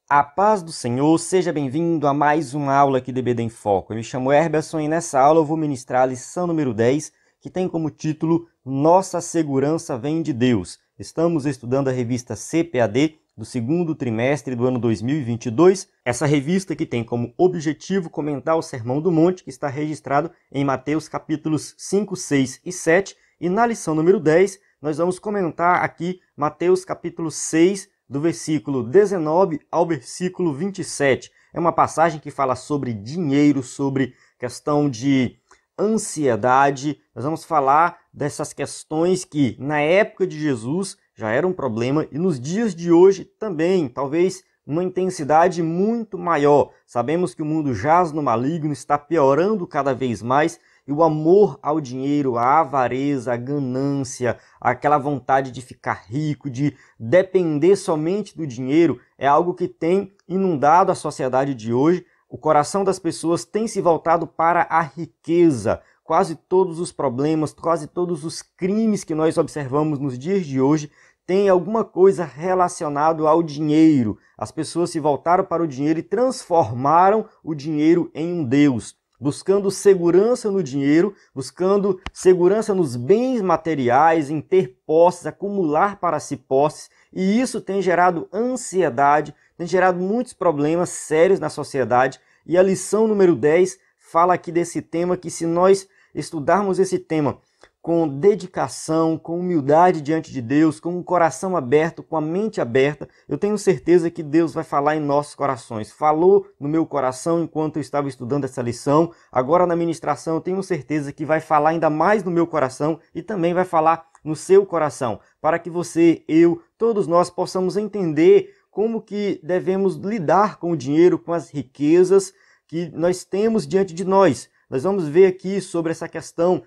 A paz do Senhor, seja bem-vindo a mais uma aula aqui do EBD em Foco. Eu me chamo Herberson e nessa aula eu vou ministrar a lição número 10, que tem como título Nossa Segurança Vem de Deus. Estamos estudando a revista CPAD do segundo trimestre do ano 2022. Essa revista que tem como objetivo comentar o Sermão do Monte, que está registrado em Mateus capítulos 5, 6 e 7. E na lição número 10, nós vamos comentar aqui Mateus capítulo 6, do versículo 19 ao versículo 27. É uma passagem que fala sobre dinheiro, sobre questão de ansiedade. Nós vamos falar dessas questões que na época de Jesus já era um problema e nos dias de hoje também, talvez uma intensidade muito maior. Sabemos que o mundo jaz no maligno, está piorando cada vez mais. E o amor ao dinheiro, a avareza, a ganância, aquela vontade de ficar rico, de depender somente do dinheiro, é algo que tem inundado a sociedade de hoje. O coração das pessoas tem se voltado para a riqueza. Quase todos os problemas, quase todos os crimes que nós observamos nos dias de hoje têm alguma coisa relacionada ao dinheiro. As pessoas se voltaram para o dinheiro e transformaram o dinheiro em um Deus, buscando segurança no dinheiro, buscando segurança nos bens materiais, em ter posses, acumular para si posses, e isso tem gerado ansiedade, tem gerado muitos problemas sérios na sociedade, e a lição número 10 fala aqui desse tema, que se nós estudarmos esse tema com dedicação, com humildade diante de Deus, com um coração aberto, com a mente aberta, eu tenho certeza que Deus vai falar em nossos corações. Falou no meu coração enquanto eu estava estudando essa lição, agora na ministração eu tenho certeza que vai falar ainda mais no meu coração e também vai falar no seu coração, para que você, eu, todos nós possamos entender como que devemos lidar com o dinheiro, com as riquezas que nós temos diante de nós. Nós vamos ver aqui sobre essa questão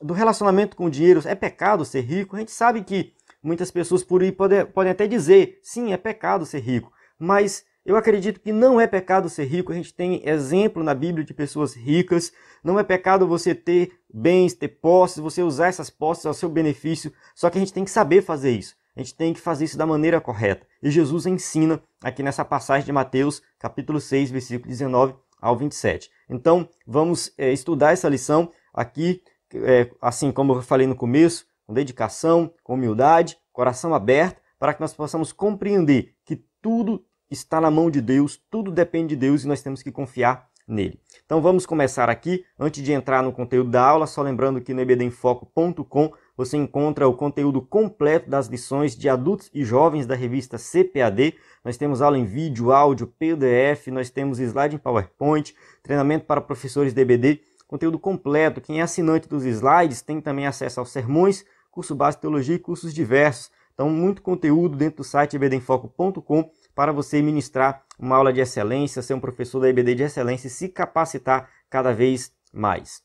do relacionamento com o dinheiro. É pecado ser rico? A gente sabe que muitas pessoas por aí podem até dizer, sim, é pecado ser rico, mas eu acredito que não é pecado ser rico. A gente tem exemplo na Bíblia de pessoas ricas. Não é pecado você ter bens, ter posses, você usar essas posses ao seu benefício, só que a gente tem que saber fazer isso. A gente tem que fazer isso da maneira correta. E Jesus ensina aqui nessa passagem de Mateus, capítulo 6, versículo 19 ao 27. Então, vamos estudar essa lição aqui, assim como eu falei no começo, com dedicação, com humildade, coração aberto, para que nós possamos compreender que tudo está na mão de Deus, tudo depende de Deus e nós temos que confiar nele. Então vamos começar aqui. Antes de entrar no conteúdo da aula, só lembrando que no ebdenfoco.com você encontra o conteúdo completo das lições de adultos e jovens da revista CPAD. Nós temos aula em vídeo, áudio, PDF, nós temos slide em PowerPoint, treinamento para professores de EBD, conteúdo completo. Quem é assinante dos slides tem também acesso aos sermões, curso básico de teologia e cursos diversos. Então, muito conteúdo dentro do site ebdenfoco.com para você ministrar uma aula de excelência, ser um professor da EBD de excelência e se capacitar cada vez mais.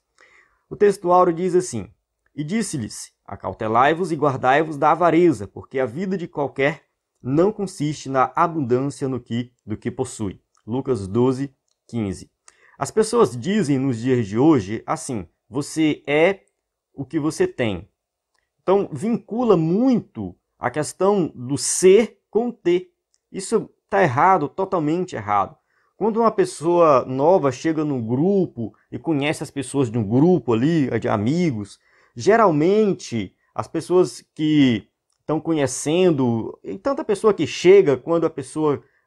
O texto áureo diz assim: E disse-lhes, acautelai-vos e guardai-vos da avareza, porque a vida de qualquer não consiste na abundância do que possui. Lucas 12, 15. As pessoas dizem nos dias de hoje assim: você é o que você tem. Então, vincula muito a questão do ser com ter. Isso está errado, totalmente errado. Quando uma pessoa nova chega num grupo e conhece as pessoas de um grupo ali, de amigos, geralmente as pessoas que estão conhecendo, e tanta pessoa que chega, quando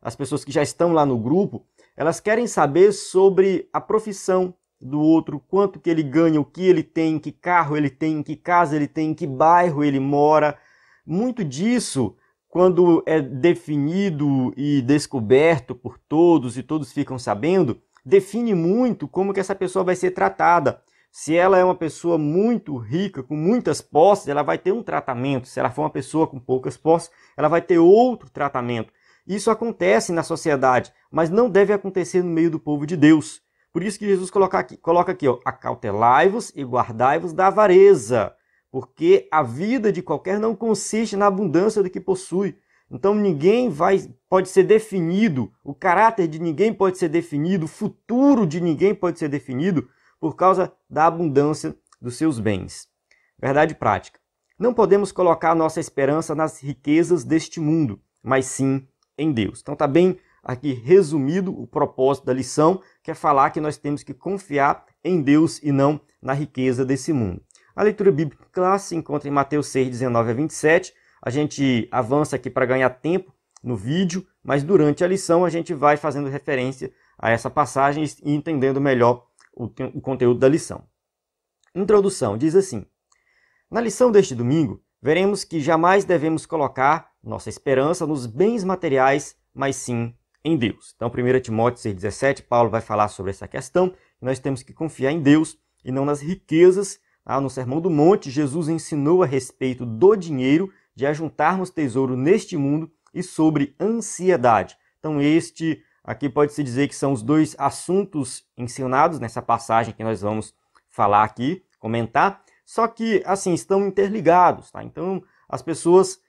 as pessoas que já estão lá no grupo, elas querem saber sobre a profissão do outro, quanto que ele ganha, o que ele tem, que carro ele tem, que casa ele tem, que bairro ele mora. Muito disso, quando é definido e descoberto por todos e todos ficam sabendo, define muito como que essa pessoa vai ser tratada. Se ela é uma pessoa muito rica, com muitas posses, ela vai ter um tratamento. Se ela for uma pessoa com poucas posses, ela vai ter outro tratamento. Isso acontece na sociedade, mas não deve acontecer no meio do povo de Deus. Por isso que Jesus coloca aqui, ó, acautelai-vos e guardai-vos da avareza, porque a vida de qualquer não consiste na abundância do que possui. Então ninguém pode ser definido, o caráter de ninguém pode ser definido, o futuro de ninguém pode ser definido por causa da abundância dos seus bens. Verdade prática. Não podemos colocar nossa esperança nas riquezas deste mundo, mas sim em Deus. Então está bem aqui resumido o propósito da lição, que é falar que nós temos que confiar em Deus e não na riqueza desse mundo. A leitura bíblica clássica se encontra em Mateus 6, 19 a 27. A gente avança aqui para ganhar tempo no vídeo, mas durante a lição a gente vai fazendo referência a essa passagem e entendendo melhor o conteúdo da lição. Introdução diz assim: na lição deste domingo, veremos que jamais devemos colocar nossa esperança nos bens materiais, mas sim em Deus. Então, 1 Timóteo 6,17, Paulo vai falar sobre essa questão, que nós temos que confiar em Deus e não nas riquezas. No Sermão do Monte, Jesus ensinou a respeito do dinheiro, de ajuntarmos tesouro neste mundo e sobre ansiedade. Então, este aqui pode-se dizer que são os dois assuntos ensinados nessa passagem que nós vamos falar aqui, comentar, só que, assim, estão interligados, tá? Então, as pessoas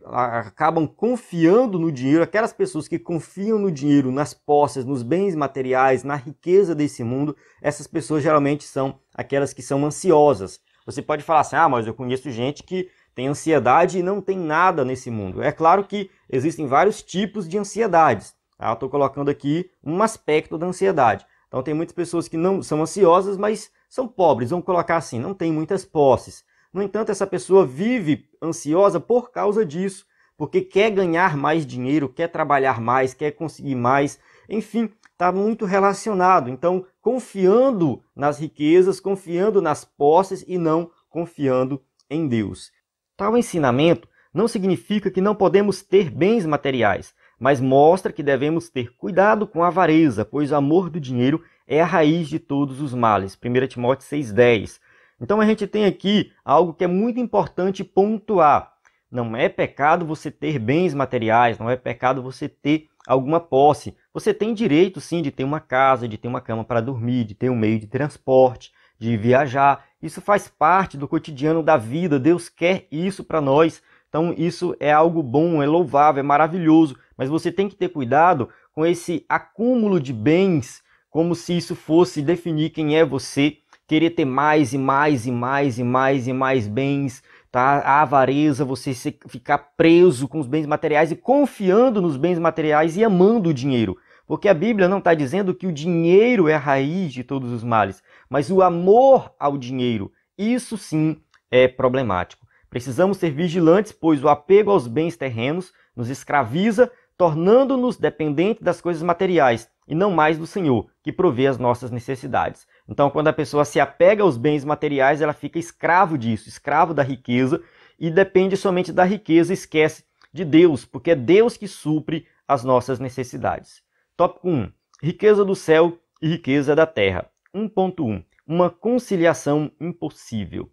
acabam confiando no dinheiro, aquelas pessoas que confiam no dinheiro, nas posses, nos bens materiais, na riqueza desse mundo, essas pessoas geralmente são aquelas que são ansiosas. Você pode falar assim, mas eu conheço gente que tem ansiedade e não tem nada nesse mundo. É claro que existem vários tipos de ansiedades. Eu estou colocando aqui um aspecto da ansiedade. Então tem muitas pessoas que não são ansiosas, mas são pobres, vamos colocar assim, não tem muitas posses. No entanto, essa pessoa vive ansiosa por causa disso, porque quer ganhar mais dinheiro, quer trabalhar mais, quer conseguir mais, enfim, está muito relacionado. Então, confiando nas riquezas, confiando nas posses e não confiando em Deus. Tal ensinamento não significa que não podemos ter bens materiais, mas mostra que devemos ter cuidado com a avareza, pois o amor do dinheiro é a raiz de todos os males. 1 Timóteo 6,10. Então a gente tem aqui algo que é muito importante pontuar. Não é pecado você ter bens materiais, não é pecado você ter alguma posse. Você tem direito sim de ter uma casa, de ter uma cama para dormir, de ter um meio de transporte, de viajar. Isso faz parte do cotidiano da vida, Deus quer isso para nós. Então isso é algo bom, é louvável, é maravilhoso. Mas você tem que ter cuidado com esse acúmulo de bens, como se isso fosse definir quem é você, querer ter mais e mais e mais e mais e mais bens, tá? A avareza, você ficar preso com os bens materiais e confiando nos bens materiais e amando o dinheiro. Porque a Bíblia não está dizendo que o dinheiro é a raiz de todos os males, mas o amor ao dinheiro, isso sim é problemático. Precisamos ser vigilantes, pois o apego aos bens terrenos nos escraviza, tornando-nos dependentes das coisas materiais e não mais do Senhor, que provê as nossas necessidades. Então, quando a pessoa se apega aos bens materiais, ela fica escravo disso, escravo da riqueza, e depende somente da riqueza, esquece de Deus, porque é Deus que supre as nossas necessidades. Tópico 1. Riqueza do céu e riqueza da terra. 1.1. Uma conciliação impossível.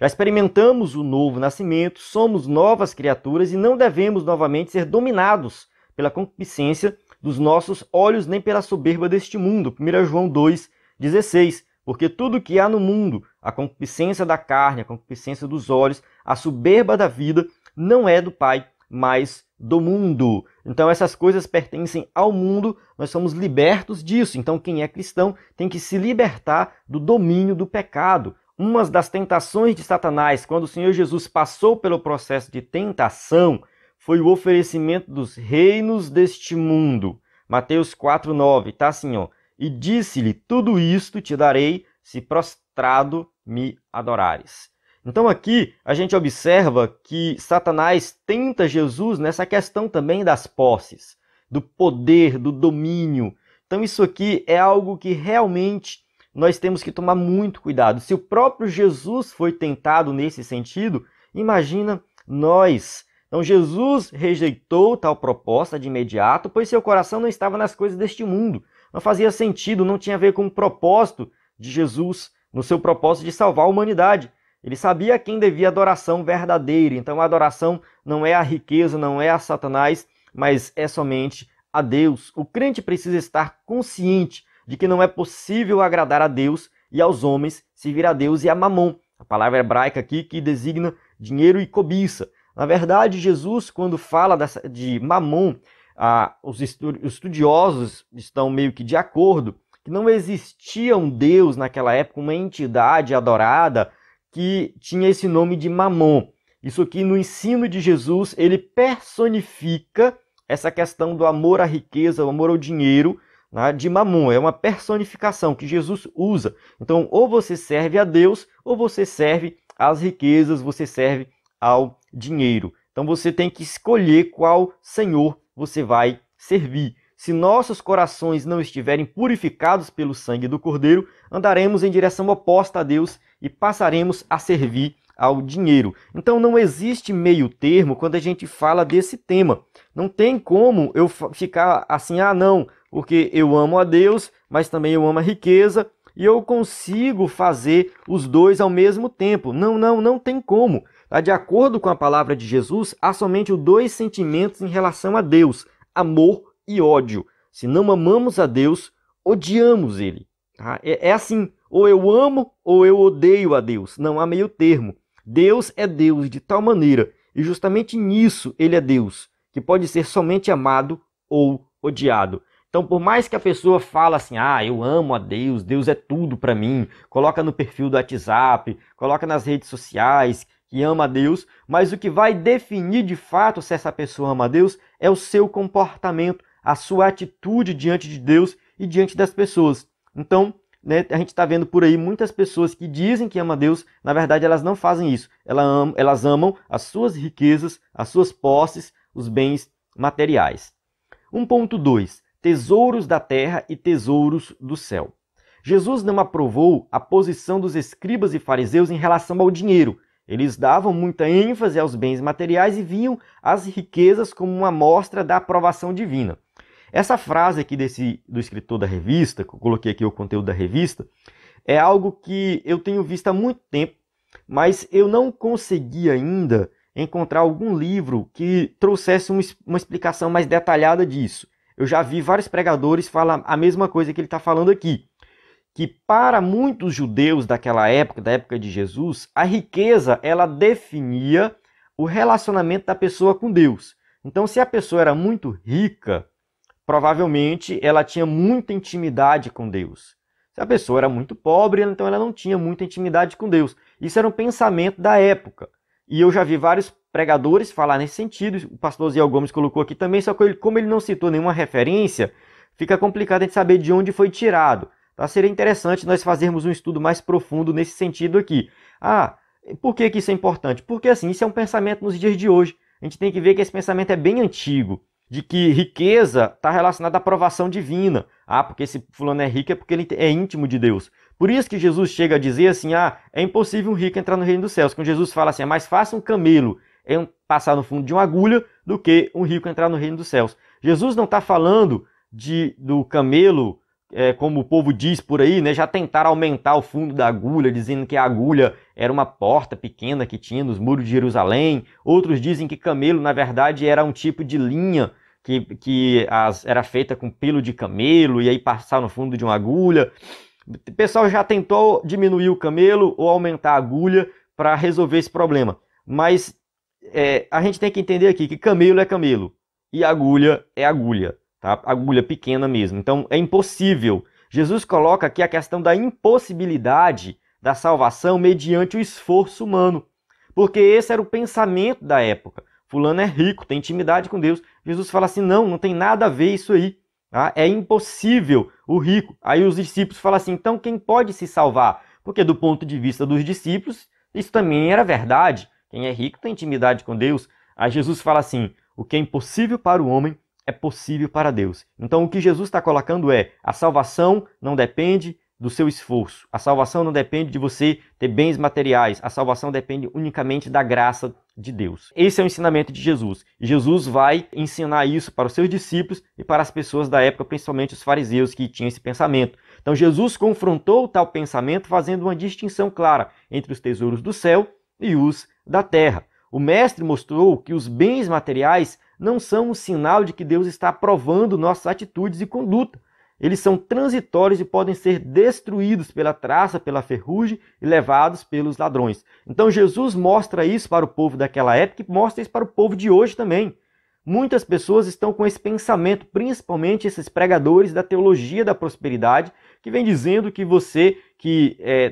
Já experimentamos o novo nascimento, somos novas criaturas e não devemos novamente ser dominados pela concupiscência dos nossos olhos nem pela soberba deste mundo. 1 João 2,16. Porque tudo que há no mundo, a concupiscência da carne, a concupiscência dos olhos, a soberba da vida, não é do Pai, mas do mundo. Então essas coisas pertencem ao mundo, nós somos libertos disso. Então quem é cristão tem que se libertar do domínio do pecado. Uma das tentações de Satanás, quando o Senhor Jesus passou pelo processo de tentação, foi o oferecimento dos reinos deste mundo. Mateus 4,9, tá assim, ó. E disse-lhe, tudo isto te darei, se prostrado me adorares. Então aqui a gente observa que Satanás tenta Jesus nessa questão também das posses, do poder, do domínio. Então isso aqui é algo que realmente nós temos que tomar muito cuidado. Se o próprio Jesus foi tentado nesse sentido, imagina nós. Então Jesus rejeitou tal proposta de imediato, pois seu coração não estava nas coisas deste mundo. Não fazia sentido, não tinha a ver com o propósito de Jesus, no seu propósito de salvar a humanidade. Ele sabia a quem devia adoração verdadeira. Então a adoração não é a riqueza, não é a Satanás, mas é somente a Deus. O crente precisa estar consciente de que não é possível agradar a Deus e aos homens servir a Deus e a Mamon. A palavra hebraica aqui que designa dinheiro e cobiça. Na verdade, Jesus, quando fala de Mamon, os estudiosos estão meio que de acordo que não existia um Deus naquela época, uma entidade adorada que tinha esse nome de Mamon. Isso aqui no ensino de Jesus, ele personifica essa questão do amor à riqueza, o amor ao dinheiro, né, de Mamon. É uma personificação que Jesus usa. Então, ou você serve a Deus, ou você serve às riquezas, você serve ao dinheiro. Então, você tem que escolher qual Senhor você vai servir. Se nossos corações não estiverem purificados pelo sangue do Cordeiro, andaremos em direção oposta a Deus e passaremos a servir ao dinheiro. Então não existe meio termo quando a gente fala desse tema. Não tem como eu ficar assim, ah não, porque eu amo a Deus, mas também eu amo a riqueza, e eu consigo fazer os dois ao mesmo tempo. Não tem como. De acordo com a palavra de Jesus, há somente dois sentimentos em relação a Deus: amor e ódio. Se não amamos a Deus, odiamos Ele. É assim, ou eu amo ou eu odeio a Deus. Não há meio termo. Deus é Deus de tal maneira, e justamente nisso Ele é Deus, que pode ser somente amado ou odiado. Então, por mais que a pessoa fale assim, ah, eu amo a Deus, Deus é tudo para mim, coloca no perfil do WhatsApp, coloca nas redes sociais que ama a Deus, mas o que vai definir de fato se essa pessoa ama a Deus é o seu comportamento, a sua atitude diante de Deus e diante das pessoas. Então, né, a gente está vendo por aí muitas pessoas que dizem que amam a Deus, na verdade elas não fazem isso. Elas amam as suas riquezas, as suas posses, os bens materiais. 1.2. Tesouros da terra e tesouros do céu. Jesus não aprovou a posição dos escribas e fariseus em relação ao dinheiro. Eles davam muita ênfase aos bens materiais e viam as riquezas como uma amostra da aprovação divina. Essa frase aqui do escritor da revista, que eu coloquei aqui o conteúdo da revista, é algo que eu tenho visto há muito tempo, mas eu não consegui ainda encontrar algum livro que trouxesse uma explicação mais detalhada disso. Eu já vi vários pregadores falar a mesma coisa que ele está falando aqui, que para muitos judeus daquela época, da época de Jesus, a riqueza ela definia o relacionamento da pessoa com Deus. Então, se a pessoa era muito rica, provavelmente ela tinha muita intimidade com Deus. Se a pessoa era muito pobre, então ela não tinha muita intimidade com Deus. Isso era um pensamento da época. E eu já vi vários pregadores falar nesse sentido. O pastor Ziel Gomes colocou aqui também, só que como ele não citou nenhuma referência, fica complicado a gente saber de onde foi tirado. Então, seria interessante nós fazermos um estudo mais profundo nesse sentido aqui. Por que isso é importante? Porque assim, isso é um pensamento nos dias de hoje. A gente tem que ver que esse pensamento é bem antigo, de que riqueza está relacionada à aprovação divina. Porque esse fulano é rico é porque ele é íntimo de Deus. Por isso que Jesus chega a dizer assim, é impossível um rico entrar no reino dos céus. Quando Jesus fala assim, é mais fácil um camelo passar no fundo de uma agulha do que um rico entrar no reino dos céus. Jesus não está falando do camelo, como o povo diz por aí, né? Já tentaram aumentar o fundo da agulha, dizendo que a agulha era uma porta pequena que tinha nos muros de Jerusalém. Outros dizem que camelo, na verdade, era um tipo de linha que era feita com pelo de camelo e aí passar no fundo de uma agulha. O pessoal já tentou diminuir o camelo ou aumentar a agulha para resolver esse problema. Mas a gente tem que entender aqui que camelo é camelo e agulha é agulha. Tá? Agulha pequena mesmo. Então é impossível. Jesus coloca aqui a questão da impossibilidade da salvação mediante o esforço humano. Porque esse era o pensamento da época. Fulano é rico, tem intimidade com Deus. Jesus fala assim, não tem nada a ver isso aí. Tá? É impossível o rico. Aí os discípulos falam assim, então quem pode se salvar? Porque do ponto de vista dos discípulos, isso também era verdade. Quem é rico tem intimidade com Deus. Aí Jesus fala assim, o que é impossível para o homem é possível para Deus. Então o que Jesus está colocando é, a salvação não depende do seu esforço. A salvação não depende de você ter bens materiais. A salvação depende unicamente da graça de Deus. Esse é o ensinamento de Jesus. E Jesus vai ensinar isso para os seus discípulos e para as pessoas da época, principalmente os fariseus que tinham esse pensamento. Então Jesus confrontou tal pensamento fazendo uma distinção clara entre os tesouros do céu e os da terra. O mestre mostrou que os bens materiais não são um sinal de que Deus está aprovando nossas atitudes e conduta. Eles são transitórios e podem ser destruídos pela traça, pela ferrugem e levados pelos ladrões. Então Jesus mostra isso para o povo daquela época e mostra isso para o povo de hoje também. Muitas pessoas estão com esse pensamento, principalmente esses pregadores da teologia da prosperidade, que vem dizendo que você,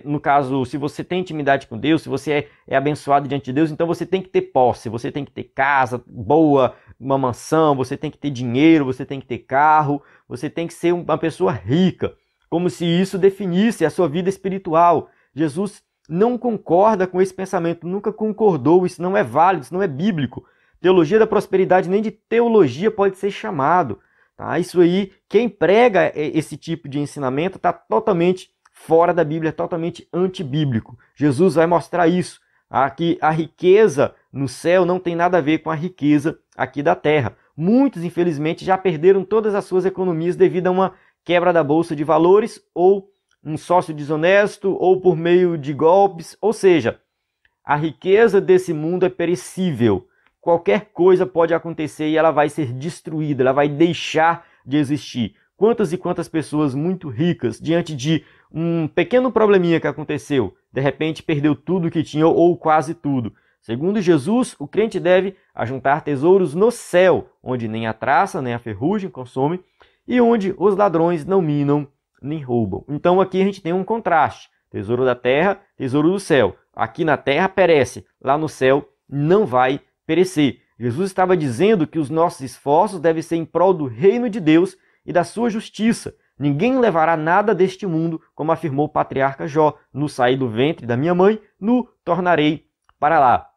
no caso, se você tem intimidade com Deus, se você é abençoado diante de Deus, então você tem que ter posse, você tem que ter casa boa, uma mansão, você tem que ter dinheiro, você tem que ter carro, você tem que ser uma pessoa rica, como se isso definisse a sua vida espiritual. Jesus não concorda com esse pensamento, nunca concordou, isso não é válido, isso não é bíblico. Teologia da prosperidade nem de teologia pode ser chamado. Tá? Isso aí, quem prega esse tipo de ensinamento está totalmente fora da Bíblia, totalmente antibíblico. Jesus vai mostrar isso, que a riqueza no céu não tem nada a ver com a riqueza aqui da terra. Muitos, infelizmente, já perderam todas as suas economias devido a uma quebra da bolsa de valores, ou um sócio desonesto, ou por meio de golpes. Ou seja, a riqueza desse mundo é perecível. Qualquer coisa pode acontecer e ela vai ser destruída, ela vai deixar de existir. Quantas e quantas pessoas muito ricas, diante de um pequeno probleminha que aconteceu, de repente perdeu tudo que tinha ou quase tudo. Segundo Jesus, o crente deve ajuntar tesouros no céu, onde nem a traça nem a ferrugem consome e onde os ladrões não minam nem roubam. Então aqui a gente tem um contraste. Tesouro da terra, tesouro do céu. Aqui na terra perece, lá no céu não vai perecer. Jesus estava dizendo que os nossos esforços devem ser em prol do reino de Deus e da sua justiça. Ninguém levará nada deste mundo, como afirmou o patriarca Jó. No saí do ventre da minha mãe, no tornarei para lá.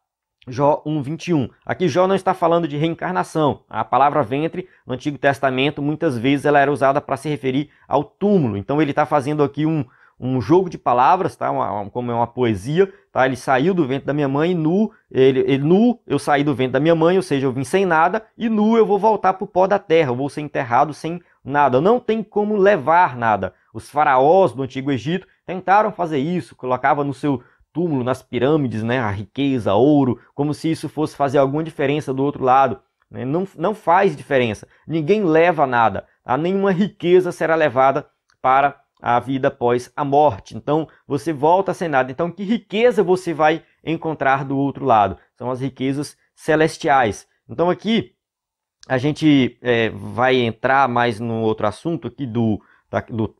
Jó 1:21. Aqui Jó não está falando de reencarnação. A palavra ventre no Antigo Testamento muitas vezes ela era usada para se referir ao túmulo. Então ele está fazendo aqui um jogo de palavras, tá? Como é uma poesia, tá? Ele saiu do ventre da minha mãe, nu eu saí do ventre da minha mãe, ou seja, eu vim sem nada, e nu eu vou voltar para o pó da terra, eu vou ser enterrado sem nada. Não tem como levar nada. Os faraós do Antigo Egito tentaram fazer isso, colocavam no seu túmulo, nas pirâmides, né, a riqueza, ouro, como se isso fosse fazer alguma diferença do outro lado. Né? Não faz diferença. Ninguém leva nada. Tá? Nenhuma riqueza será levada para a vida após a morte. Então, você volta sem nada. Então, que riqueza você vai encontrar do outro lado? São as riquezas celestiais. Então, aqui, a gente vai entrar mais no outro assunto aqui do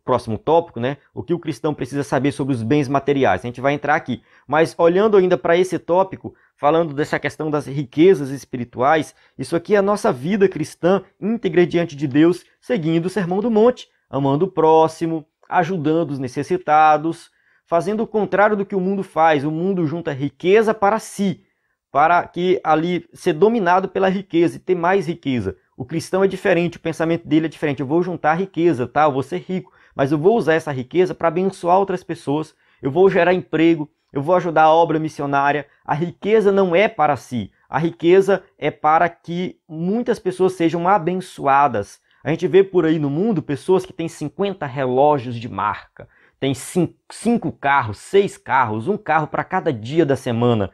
próximo tópico, né? O que o cristão precisa saber sobre os bens materiais. A gente vai entrar aqui. Mas, olhando ainda para esse tópico, falando dessa questão das riquezas espirituais, isso aqui é a nossa vida cristã íntegra diante de Deus, seguindo o Sermão do Monte, amando o próximo, ajudando os necessitados, fazendo o contrário do que o mundo faz. O mundo junta riqueza para si, para que ali ser dominado pela riqueza e ter mais riqueza. O cristão é diferente, o pensamento dele é diferente. Eu vou juntar riqueza, tá? Eu vou ser rico, mas eu vou usar essa riqueza para abençoar outras pessoas. Eu vou gerar emprego, eu vou ajudar a obra missionária. A riqueza não é para si. A riqueza é para que muitas pessoas sejam abençoadas. A gente vê por aí no mundo pessoas que têm 50 relógios de marca, tem 5 carros, 6 carros, um carro para cada dia da semana.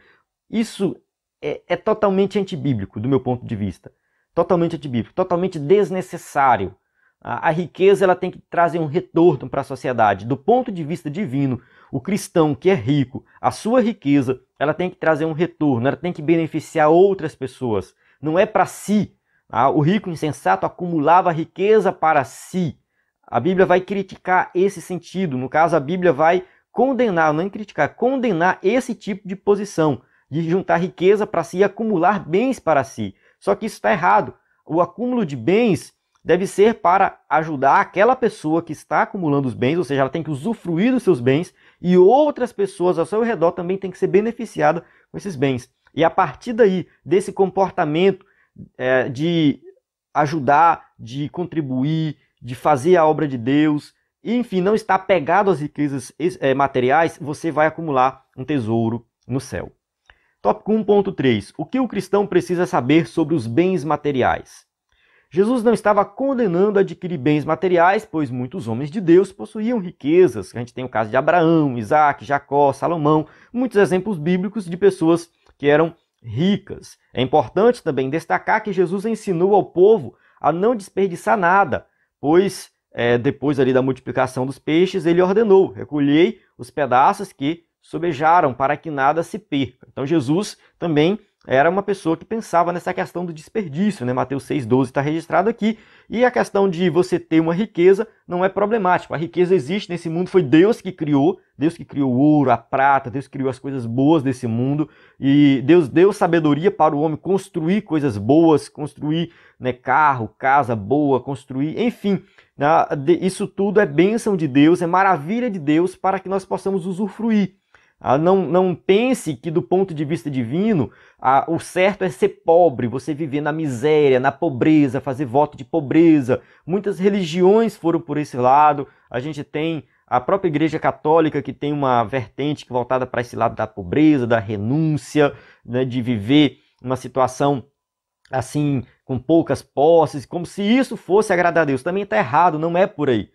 Isso é totalmente antibíblico, do meu ponto de vista. Totalmente antibíblico, totalmente desnecessário. A riqueza ela tem que trazer um retorno para a sociedade. Do ponto de vista divino, o cristão que é rico, a sua riqueza, ela tem que trazer um retorno, ela tem que beneficiar outras pessoas. Não é para si. O rico insensato acumulava riqueza para si. A Bíblia vai criticar esse sentido. No caso, a Bíblia vai condenar, não criticar, condenar esse tipo de posição, de juntar riqueza para si e acumular bens para si. Só que isso está errado. O acúmulo de bens deve ser para ajudar aquela pessoa que está acumulando os bens, ou seja, ela tem que usufruir dos seus bens, e outras pessoas ao seu redor também têm que ser beneficiadas com esses bens. E a partir daí, desse comportamento de ajudar, de contribuir, de fazer a obra de Deus, e, enfim, não estar apegado às riquezas materiais, você vai acumular um tesouro no céu. Tópico 1.3. O que o cristão precisa saber sobre os bens materiais? Jesus não estava condenando a adquirir bens materiais, pois muitos homens de Deus possuíam riquezas. A gente tem o caso de Abraão, Isaac, Jacó, Salomão, muitos exemplos bíblicos de pessoas que eram ricas. É importante também destacar que Jesus ensinou ao povo a não desperdiçar nada, pois depois ali da multiplicação dos peixes, ele ordenou: recolhei os pedaços que sobejaram para que nada se perca. Então Jesus também era uma pessoa que pensava nessa questão do desperdício, né? Mateus 6,12 está registrado aqui. E a questão de você ter uma riqueza não é problemática. A riqueza existe nesse mundo, foi Deus que criou o ouro, a prata, Deus criou as coisas boas desse mundo. E Deus deu sabedoria para o homem construir coisas boas, construir, né, carro, casa boa, construir, enfim. Isso tudo é bênção de Deus, é maravilha de Deus para que nós possamos usufruir. Não pense que do ponto de vista divino, o certo é ser pobre, você viver na miséria, na pobreza, fazer voto de pobreza. Muitas religiões foram por esse lado. A gente tem a própria Igreja Católica que tem uma vertente voltada para esse lado da pobreza, da renúncia, né, de viver uma situação assim, com poucas posses, como se isso fosse agradar a Deus. Também está errado, não é por aí.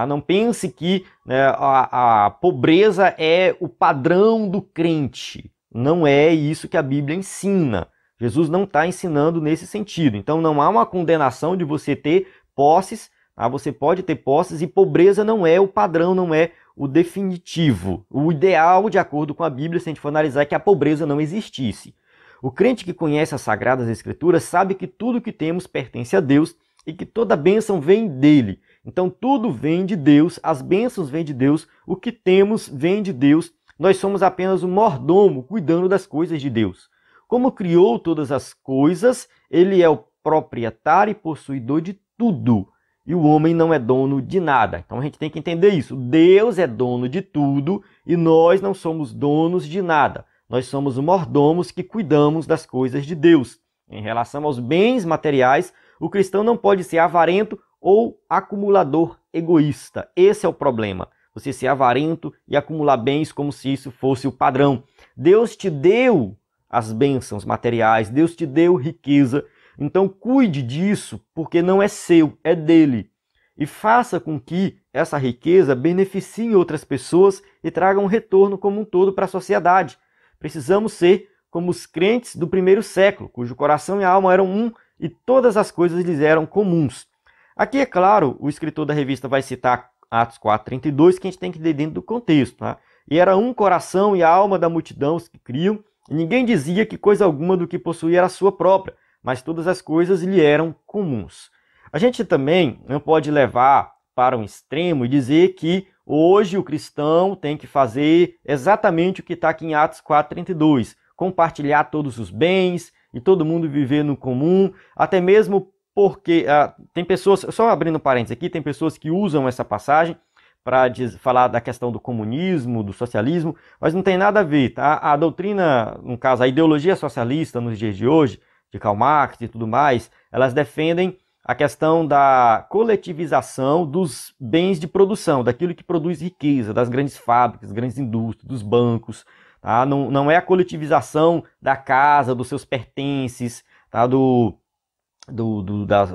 Não pense que, né, a pobreza é o padrão do crente. Não é isso que a Bíblia ensina. Jesus não está ensinando nesse sentido. Então não há uma condenação de você ter posses. Você pode ter posses e pobreza não é o padrão, não é o definitivo. O ideal, de acordo com a Bíblia, se a gente for analisar, é que a pobreza não existisse. O crente que conhece as Sagradas Escrituras sabe que tudo que temos pertence a Deus e que toda bênção vem dele. Então tudo vem de Deus, as bênçãos vêm de Deus, o que temos vem de Deus, nós somos apenas um mordomo cuidando das coisas de Deus. Como criou todas as coisas, ele é o proprietário e possuidor de tudo, e o homem não é dono de nada. Então a gente tem que entender isso, Deus é dono de tudo e nós não somos donos de nada. Nós somos mordomos que cuidamos das coisas de Deus. Em relação aos bens materiais, o cristão não pode ser avarento ou acumulador egoísta. Esse é o problema. Você ser avarento e acumular bens como se isso fosse o padrão. Deus te deu as bênçãos materiais, Deus te deu riqueza. Então cuide disso, porque não é seu, é dele. E faça com que essa riqueza beneficie outras pessoas e traga um retorno como um todo para a sociedade. Precisamos ser como os crentes do primeiro século, cujo coração e alma eram um e todas as coisas lhes eram comuns. Aqui, é claro, o escritor da revista vai citar Atos 4:32, que a gente tem que ter dentro do contexto. Tá? E era um coração e a alma da multidão os que criam, e ninguém dizia que coisa alguma do que possuía era sua própria, mas todas as coisas lhe eram comuns. A gente também não pode levar para um extremo e dizer que hoje o cristão tem que fazer exatamente o que está aqui em Atos 4:32, compartilhar todos os bens e todo mundo viver no comum, até mesmo porque tem pessoas, só abrindo parênteses aqui, tem pessoas que usam essa passagem para falar da questão do comunismo, do socialismo, mas não tem nada a ver, tá? A doutrina, no caso, a ideologia socialista nos dias de hoje, de Karl Marx e tudo mais, elas defendem a questão da coletivização dos bens de produção, daquilo que produz riqueza, das grandes fábricas, grandes indústrias, dos bancos. Tá? Não é a coletivização da casa, dos seus pertences, tá? do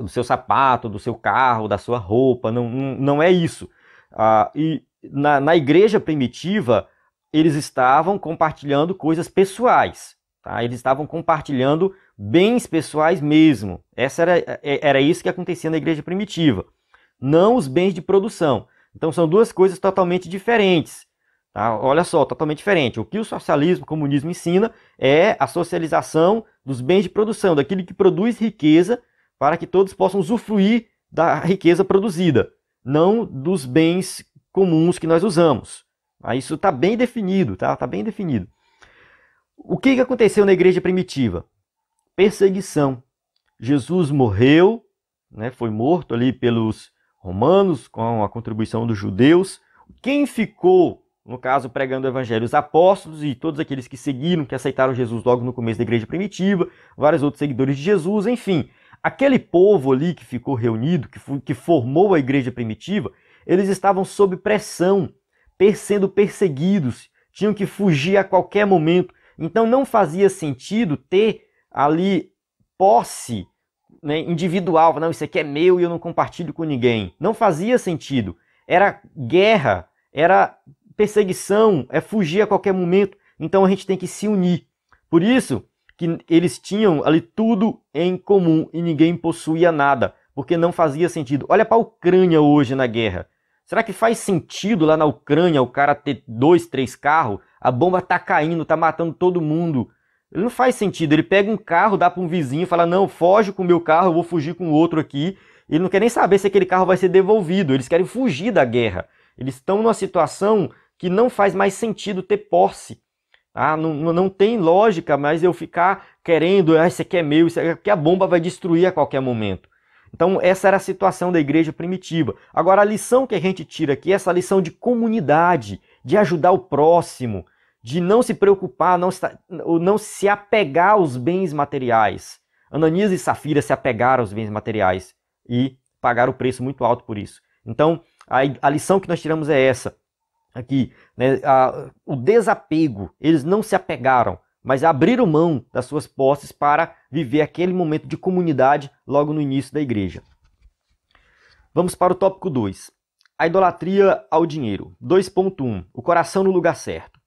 seu sapato, do seu carro, da sua roupa, não é isso. E na igreja primitiva, eles estavam compartilhando coisas pessoais, tá? Eles estavam compartilhando bens pessoais mesmo. Era isso que acontecia na igreja primitiva, não os bens de produção. Então são duas coisas totalmente diferentes. Tá? Olha só, totalmente diferente. O que o socialismo, o comunismo ensina é a socialização dos bens de produção, daquilo que produz riqueza para que todos possam usufruir da riqueza produzida, não dos bens comuns que nós usamos. Isso está bem definido, tá? Tá bem definido. O que aconteceu na igreja primitiva? Perseguição. Jesus morreu, né, foi morto ali pelos romanos, com a contribuição dos judeus. Quem ficou, no caso, pregando o evangelho? Os apóstolos e todos aqueles que seguiram, que aceitaram Jesus logo no começo da igreja primitiva, vários outros seguidores de Jesus, enfim. Aquele povo ali que ficou reunido, que formou a igreja primitiva, eles estavam sob pressão, sendo perseguidos, tinham que fugir a qualquer momento. Então não fazia sentido ter ali posse, né, individual. Não, isso aqui é meu e eu não compartilho com ninguém. Não fazia sentido. Era guerra, era perseguição, é fugir a qualquer momento. Então a gente tem que se unir. Por isso que eles tinham ali tudo em comum e ninguém possuía nada, porque não fazia sentido. Olha para a Ucrânia hoje na guerra. Será que faz sentido lá na Ucrânia o cara ter 2, 3 carros? A bomba tá caindo, tá matando todo mundo. Ele não faz sentido. Ele pega um carro, dá para um vizinho e fala, não, foge com o meu carro, eu vou fugir com o outro aqui. Ele não quer nem saber se aquele carro vai ser devolvido. Eles querem fugir da guerra. Eles estão numa situação que não faz mais sentido ter posse. Não tem lógica mais eu ficar querendo, isso aqui é meu, isso aqui, porque a bomba vai destruir a qualquer momento. Então essa era a situação da igreja primitiva. Agora a lição que a gente tira aqui é essa lição de comunidade, de ajudar o próximo, de não se preocupar, não se apegar aos bens materiais. Ananias e Safira se apegaram aos bens materiais e pagaram o preço muito alto por isso. Então a lição que nós tiramos é essa aqui, né? O desapego. Eles não se apegaram, mas abriram mão das suas posses para viver aquele momento de comunidade logo no início da igreja. Vamos para o tópico 2. A idolatria ao dinheiro. 2.1. O coração no lugar certo.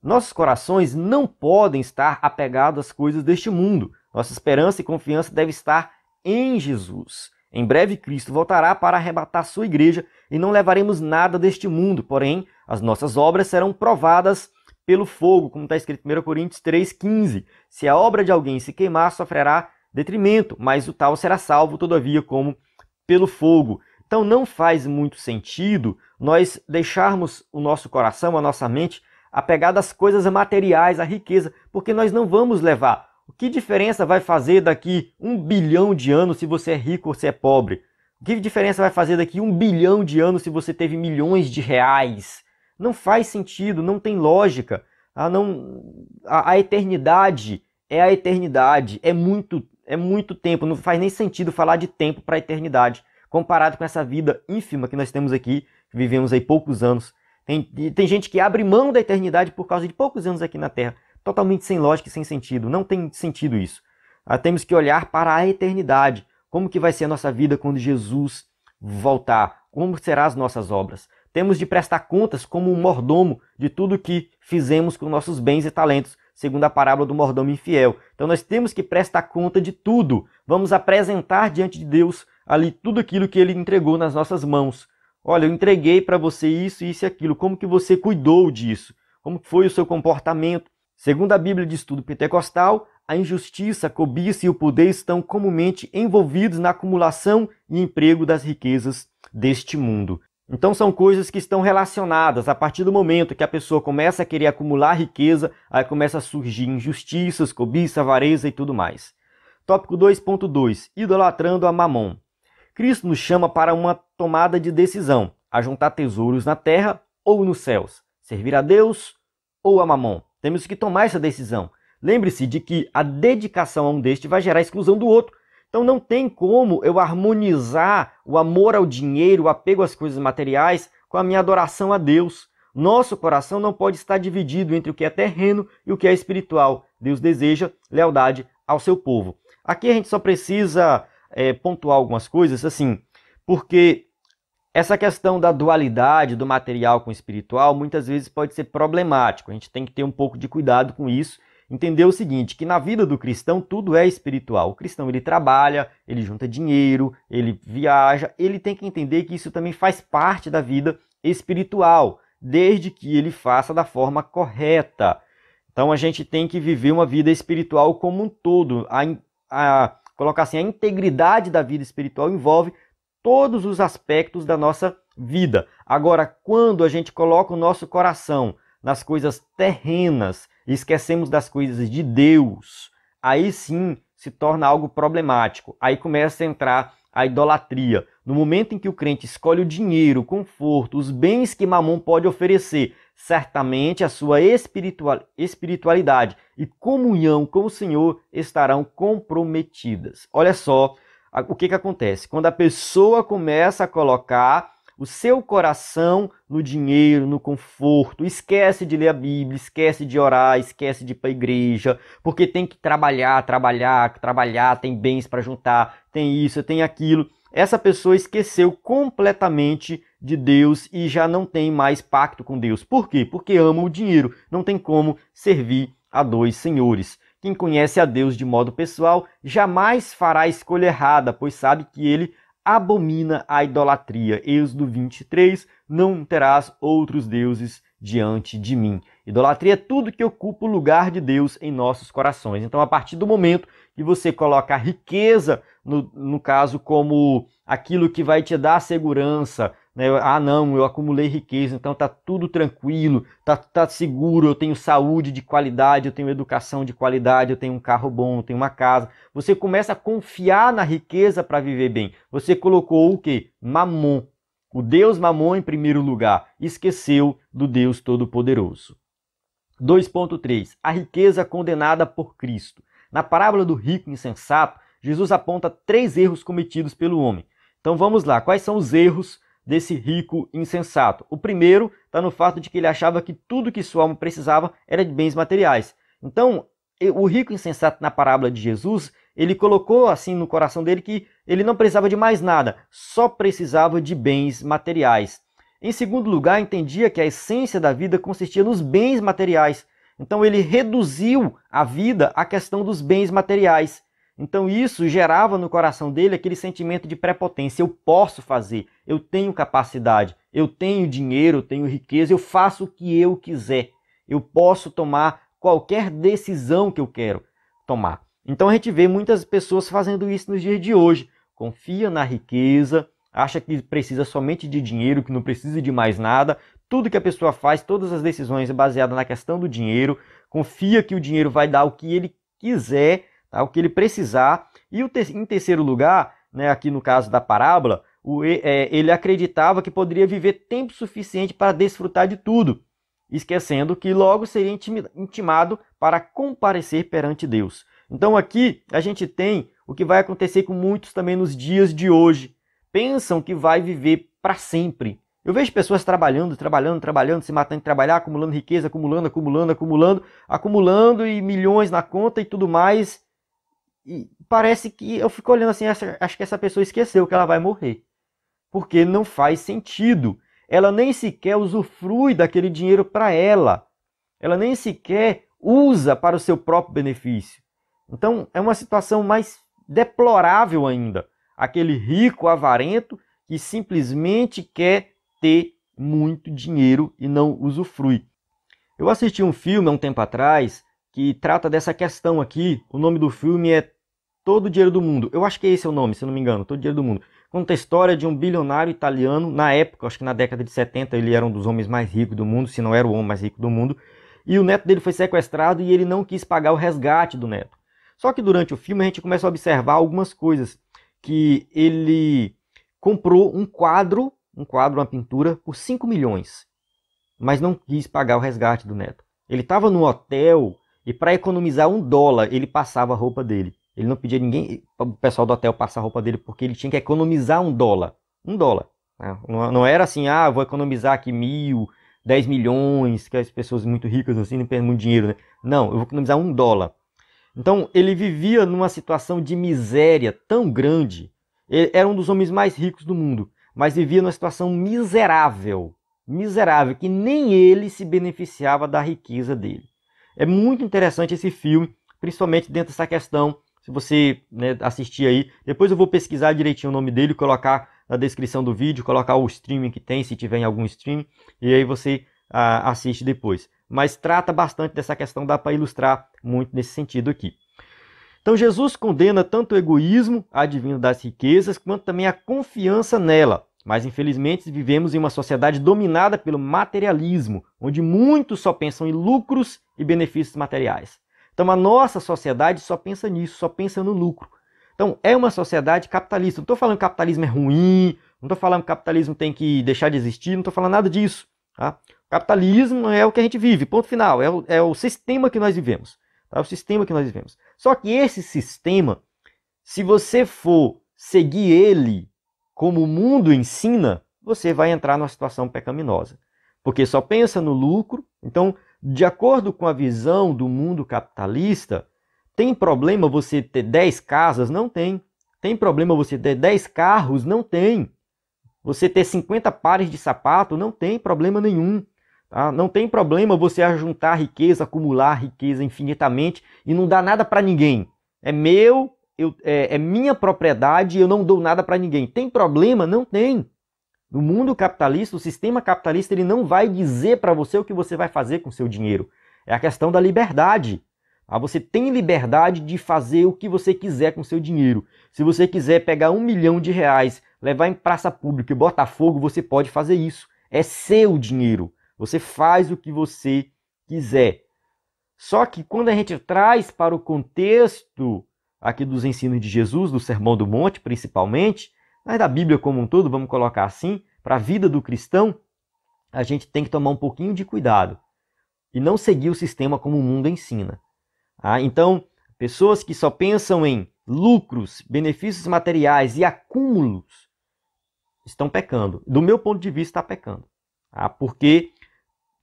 Nossos corações não podem estar apegados às coisas deste mundo. Nossa esperança e confiança deve estar em Jesus. Em breve Cristo voltará para arrebatar sua igreja e não levaremos nada deste mundo, porém as nossas obras serão provadas pelo fogo, como está escrito em 1 Coríntios 3,15. Se a obra de alguém se queimar, sofrerá detrimento, mas o tal será salvo, todavia, como pelo fogo. Então não faz muito sentido nós deixarmos o nosso coração, a nossa mente, apegada às coisas materiais, à riqueza, porque nós não vamos levar. Que diferença vai fazer daqui 1 bilhão de anos se você é rico ou se é pobre? Que diferença vai fazer daqui 1 bilhão de anos se você teve milhões de reais? Não faz sentido, não tem lógica. A eternidade é a eternidade, é muito tempo, não faz nem sentido falar de tempo para a eternidade, comparado com essa vida ínfima que nós temos aqui, que vivemos aí poucos anos. Tem gente que abre mão da eternidade por causa de poucos anos aqui na Terra, totalmente sem lógica e sem sentido, não tem sentido isso. Temos que olhar para a eternidade, como que vai ser a nossa vida quando Jesus voltar, como serão as nossas obras. Temos de prestar contas como um mordomo de tudo que fizemos com nossos bens e talentos, segundo a parábola do mordomo infiel. Então nós temos que prestar conta de tudo. Vamos apresentar diante de Deus ali tudo aquilo que Ele entregou nas nossas mãos. Olha, eu entreguei para você isso, isso e aquilo. Como que você cuidou disso? Como foi o seu comportamento? Segundo a Bíblia de Estudo Pentecostal, a injustiça, a cobiça e o poder estão comumente envolvidos na acumulação e emprego das riquezas deste mundo. Então são coisas que estão relacionadas. A partir do momento que a pessoa começa a querer acumular riqueza, aí começa a surgir injustiças, cobiça, avareza e tudo mais. Tópico 2.2. Idolatrando a Mamon. Cristo nos chama para uma tomada de decisão, a juntar tesouros na terra ou nos céus, servir a Deus ou a Mamon. Temos que tomar essa decisão. Lembre-se de que a dedicação a um deste vai gerar a exclusão do outro. Então não tem como eu harmonizar o amor ao dinheiro, o apego às coisas materiais com a minha adoração a Deus. Nosso coração não pode estar dividido entre o que é terreno e o que é espiritual. Deus deseja lealdade ao seu povo. Aqui a gente só precisa pontuar algumas coisas, assim, porque essa questão da dualidade do material com o espiritual muitas vezes pode ser problemático. A gente tem que ter um pouco de cuidado com isso. Entender o seguinte, que na vida do cristão tudo é espiritual. O cristão ele trabalha, ele junta dinheiro, ele viaja, ele tem que entender que isso também faz parte da vida espiritual, desde que ele faça da forma correta. Então a gente tem que viver uma vida espiritual como um todo. Colocar assim, a integridade da vida espiritual envolve todos os aspectos da nossa vida. Agora, quando a gente coloca o nosso coração nas coisas terrenas e esquecemos das coisas de Deus, aí sim se torna algo problemático. Aí começa a entrar a idolatria. No momento em que o crente escolhe o dinheiro, o conforto, os bens que Mamon pode oferecer, certamente a sua espiritualidade e comunhão com o Senhor estarão comprometidas. Olha só o que acontece. Quando a pessoa começa a colocar o seu coração no dinheiro, no conforto, esquece de ler a Bíblia, esquece de orar, esquece de ir para a igreja, porque tem que trabalhar, tem bens para juntar, tem isso, tem aquilo. Essa pessoa esqueceu completamente de Deus e já não tem mais pacto com Deus. Por quê? Porque ama o dinheiro. Não tem como servir a dois senhores. Quem conhece a Deus de modo pessoal jamais fará a escolha errada, pois sabe que ele abomina a idolatria. Êxodo 23, não terás outros deuses diante de mim. Idolatria é tudo que ocupa o lugar de Deus em nossos corações. Então, a partir do momento que você coloca a riqueza, no caso, como aquilo que vai te dar segurança, né? Ah, não, eu acumulei riqueza, então tá tudo tranquilo, tá seguro, eu tenho saúde de qualidade, eu tenho educação de qualidade, eu tenho um carro bom, eu tenho uma casa. Você começa a confiar na riqueza para viver bem. Você colocou o quê? Mamon. O Deus Mamon em primeiro lugar. Esqueceu do Deus Todo-Poderoso. 2.3. A riqueza condenada por Cristo. Na parábola do rico insensato, Jesus aponta 3 erros cometidos pelo homem. Então vamos lá, quais são os erros desse rico insensato? O primeiro está no fato de que ele achava que tudo que sua alma precisava era de bens materiais. Então, o rico insensato na parábola de Jesus, ele colocou assim no coração dele que ele não precisava de mais nada, só precisava de bens materiais. Em segundo lugar, entendia que a essência da vida consistia nos bens materiais. Então ele reduziu a vida à questão dos bens materiais. Então isso gerava no coração dele aquele sentimento de prepotência. Eu posso fazer, eu tenho capacidade, eu tenho dinheiro, eu tenho riqueza, eu faço o que eu quiser. Eu posso tomar qualquer decisão que eu quero tomar. Então a gente vê muitas pessoas fazendo isso nos dias de hoje. Confia na riqueza, acha que precisa somente de dinheiro, que não precisa de mais nada. Tudo que a pessoa faz, todas as decisões é baseada na questão do dinheiro. Confia que o dinheiro vai dar o que ele quiser, tá? O que ele precisar. E em terceiro lugar, né, aqui no caso da parábola, ele acreditava que poderia viver tempo suficiente para desfrutar de tudo, esquecendo que logo seria intimado para comparecer perante Deus. Então aqui a gente tem o que vai acontecer com muitos também nos dias de hoje. Pensam que vai viver para sempre. Eu vejo pessoas trabalhando, se matando de trabalhar, acumulando riqueza, acumulando e milhões na conta e tudo mais. E parece que eu fico olhando assim, acho que essa pessoa esqueceu que ela vai morrer. Porque não faz sentido. Ela nem sequer usufrui daquele dinheiro para ela. Ela nem sequer usa para o seu próprio benefício. Então é uma situação mais deplorável ainda. Aquele rico avarento que simplesmente quer ter muito dinheiro e não usufrui. Eu assisti um filme há um tempo atrás que trata dessa questão aqui. O nome do filme é Todo o Dinheiro do Mundo. Eu acho que esse é o nome, se não me engano, Todo o Dinheiro do Mundo. Conta a história de um bilionário italiano. Na época, acho que na década de 70, ele era um dos homens mais ricos do mundo, se não era o homem mais rico do mundo. E o neto dele foi sequestrado e ele não quis pagar o resgate do neto. Só que durante o filme a gente começa a observar algumas coisas. Que ele comprou um quadro, uma pintura, por 5 milhões. Mas não quis pagar o resgate do neto. Ele estava no hotel e para economizar $1, ele passava a roupa dele. Ele não pedia ninguém, o pessoal do hotel passar a roupa dele, porque ele tinha que economizar $1. $1. Não era assim, vou economizar aqui 1.000, 10 milhões, que as pessoas muito ricas assim não perdem muito dinheiro, né? Não, eu vou economizar $1. Então ele vivia numa situação de miséria tão grande. Ele era um dos homens mais ricos do mundo, mas vivia numa situação miserável, que nem ele se beneficiava da riqueza dele. É muito interessante esse filme, principalmente dentro dessa questão. Se você, né, assistir aí, depois eu vou pesquisar direitinho o nome dele, colocar na descrição do vídeo, colocar o streaming que tem, se tiver em algum streaming, e aí você assiste depois. Mas trata bastante dessa questão, dá para ilustrar muito nesse sentido aqui. Então Jesus condena tanto o egoísmo, advindo das riquezas, quanto também a confiança nela. Mas infelizmente vivemos em uma sociedade dominada pelo materialismo, onde muitos só pensam em lucros e benefícios materiais. Então a nossa sociedade só pensa nisso, só pensa no lucro. Então é uma sociedade capitalista. Não estou falando que o capitalismo é ruim, não estou falando que o capitalismo tem que deixar de existir, não estou falando nada disso. Tá? O capitalismo é o que a gente vive, ponto final, é o sistema que nós vivemos. Tá? É o sistema que nós vivemos. Só que esse sistema, se você for seguir ele como o mundo ensina, você vai entrar numa situação pecaminosa. Porque só pensa no lucro. Então, de acordo com a visão do mundo capitalista, tem problema você ter 10 casas? Não tem. Tem problema você ter 10 carros? Não tem. Você ter 50 pares de sapato? Não tem problema nenhum. Tá? Não tem problema você ajuntar riqueza, acumular riqueza infinitamente e não dar nada para ninguém. É meu, é minha propriedade e eu não dou nada para ninguém. Tem problema? Não tem. No mundo capitalista, o sistema capitalista, ele não vai dizer para você o que você vai fazer com o seu dinheiro. É a questão da liberdade. Você tem liberdade de fazer o que você quiser com o seu dinheiro. Se você quiser pegar R$1 milhão, levar em praça pública e botar fogo, você pode fazer isso. É seu dinheiro. Você faz o que você quiser. Só que quando a gente traz para o contexto aqui dos ensinos de Jesus, do Sermão do Monte principalmente, mas da Bíblia como um todo, vamos colocar assim, para a vida do cristão, a gente tem que tomar um pouquinho de cuidado e não seguir o sistema como o mundo ensina. Então, pessoas que só pensam em lucros, benefícios materiais e acúmulos estão pecando. Do meu ponto de vista, está pecando. Porque,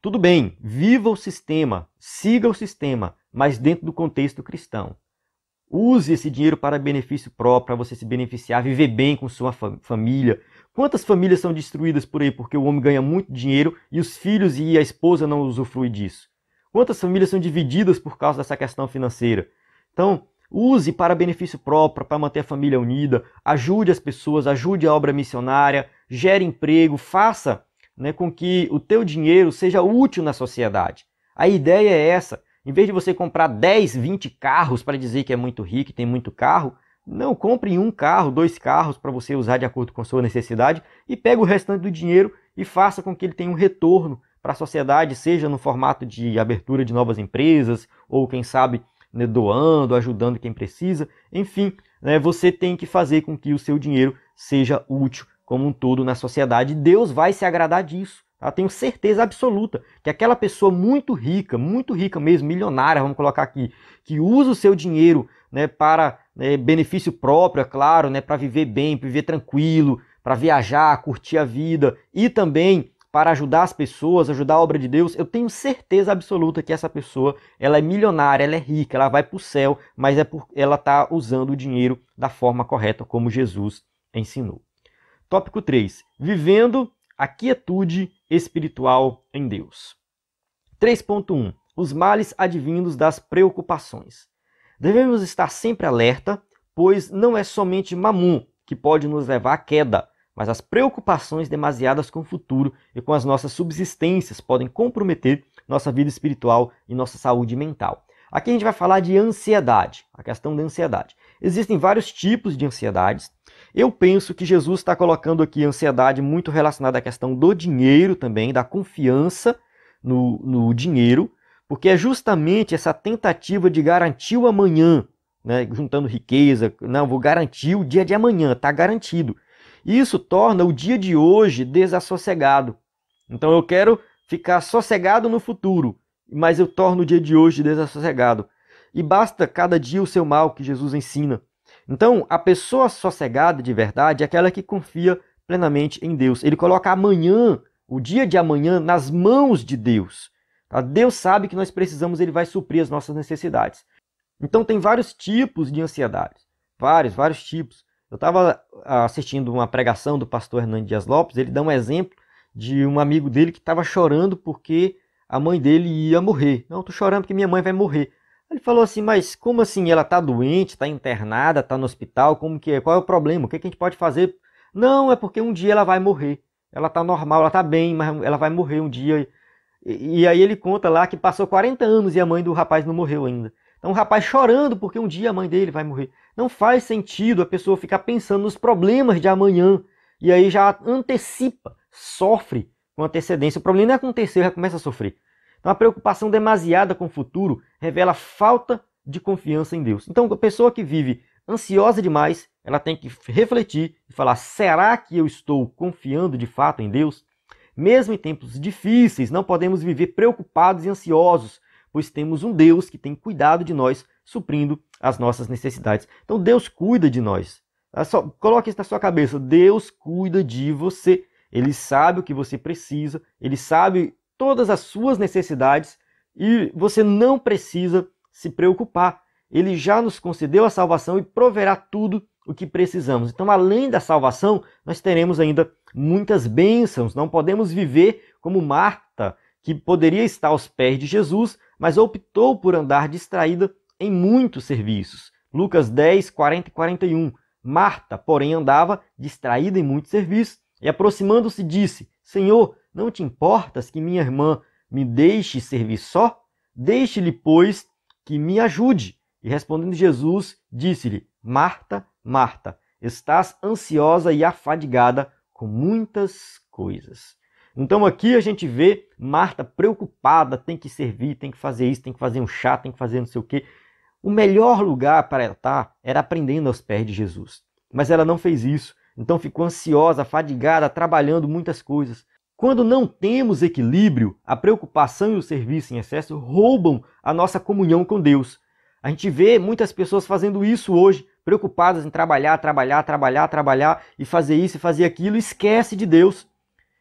tudo bem, viva o sistema, siga o sistema, mas dentro do contexto cristão. Use esse dinheiro para benefício próprio, para você se beneficiar, viver bem com sua família. Quantas famílias são destruídas por aí porque o homem ganha muito dinheiro e os filhos e a esposa não usufruem disso? Quantas famílias são divididas por causa dessa questão financeira? Então, use para benefício próprio, para manter a família unida, ajude as pessoas, ajude a obra missionária, gere emprego, faça com que o teu dinheiro seja útil na sociedade. A ideia é essa. Em vez de você comprar 10, 20 carros para dizer que é muito rico e tem muito carro, não, compre 1 carro, 2 carros para você usar de acordo com a sua necessidade e pegue o restante do dinheiro e faça com que ele tenha um retorno para a sociedade, seja no formato de abertura de novas empresas ou, quem sabe, doando, ajudando quem precisa. Enfim, você tem que fazer com que o seu dinheiro seja útil como um todo na sociedade. Deus vai se agradar disso. Eu tenho certeza absoluta que aquela pessoa muito rica mesmo, milionária, vamos colocar aqui, que usa o seu dinheiro para benefício próprio, é claro, para viver bem, para viver tranquilo, para viajar, curtir a vida e também para ajudar as pessoas, ajudar a obra de Deus, eu tenho certeza absoluta que essa pessoa, ela é milionária, ela é rica, ela vai para o céu, mas é porque ela está usando o dinheiro da forma correta, como Jesus ensinou. Tópico 3. Vivendo a quietude espiritual em Deus. 3.1. Os males advindos das preocupações. Devemos estar sempre alerta, pois não é somente mamum que pode nos levar à queda, mas as preocupações demasiadas com o futuro e com as nossas subsistências podem comprometer nossa vida espiritual e nossa saúde mental. Aqui a gente vai falar de ansiedade, a questão da ansiedade. Existem vários tipos de ansiedades. Eu penso que Jesus está colocando aqui ansiedade muito relacionada à questão do dinheiro também, da confiança no dinheiro, porque é justamente essa tentativa de garantir o amanhã, juntando riqueza, não, vou garantir o dia de amanhã, está garantido. Isso torna o dia de hoje desassossegado. Então eu quero ficar sossegado no futuro, mas eu torno o dia de hoje desassossegado. E basta cada dia o seu mal, que Jesus ensina. Então, a pessoa sossegada de verdade é aquela que confia plenamente em Deus. Ele coloca amanhã, o dia de amanhã, nas mãos de Deus. Deus sabe que nós precisamos, ele vai suprir as nossas necessidades. Então, tem vários tipos de ansiedade. Vários tipos. Eu estava assistindo uma pregação do pastor Hernando Dias Lopes, ele dá um exemplo de um amigo dele que estava chorando porque a mãe dele ia morrer. Não, estou chorando porque minha mãe vai morrer. Ele falou assim, mas como assim? Ela está doente, está internada, está no hospital, como que é? Qual é o problema? O que a gente pode fazer? Não, é porque um dia ela vai morrer. Ela está normal, ela está bem, mas ela vai morrer um dia. E aí ele conta lá que passou 40 anos e a mãe do rapaz não morreu ainda. Então o rapaz chorando porque um dia a mãe dele vai morrer. Não faz sentido a pessoa ficar pensando nos problemas de amanhã. E aí já antecipa, sofre com antecedência. O problema não é acontecer, já começa a sofrer. Então a preocupação demasiada com o futuro revela falta de confiança em Deus. Então a pessoa que vive ansiosa demais, ela tem que refletir e falar, será que eu estou confiando de fato em Deus? Mesmo em tempos difíceis, não podemos viver preocupados e ansiosos, pois temos um Deus que tem cuidado de nós, suprindo as nossas necessidades. Então Deus cuida de nós. Coloque isso na sua cabeça, Deus cuida de você. Ele sabe o que você precisa, ele sabe todas as suas necessidades e você não precisa se preocupar. Ele já nos concedeu a salvação e proverá tudo o que precisamos. Então, além da salvação, nós teremos ainda muitas bênçãos. Não podemos viver como Marta, que poderia estar aos pés de Jesus, mas optou por andar distraída em muitos serviços. Lucas 10, 40 e 41. Marta, porém, andava distraída em muitos serviços. E aproximando-se disse: Senhor, não te importas que minha irmã me deixe servir só? Deixe-lhe, pois, que me ajude. E respondendo Jesus, disse-lhe: Marta, Marta, estás ansiosa e afadigada com muitas coisas. Então aqui a gente vê Marta preocupada, tem que servir, tem que fazer isso, tem que fazer um chá, tem que fazer não sei o quê. O melhor lugar para ela estar era aprendendo aos pés de Jesus. Mas ela não fez isso. Então ficou ansiosa, afadigada, trabalhando muitas coisas. Quando não temos equilíbrio, a preocupação e o serviço em excesso roubam a nossa comunhão com Deus. A gente vê muitas pessoas fazendo isso hoje, preocupadas em trabalhar e fazer isso e fazer aquilo, e esquece de Deus.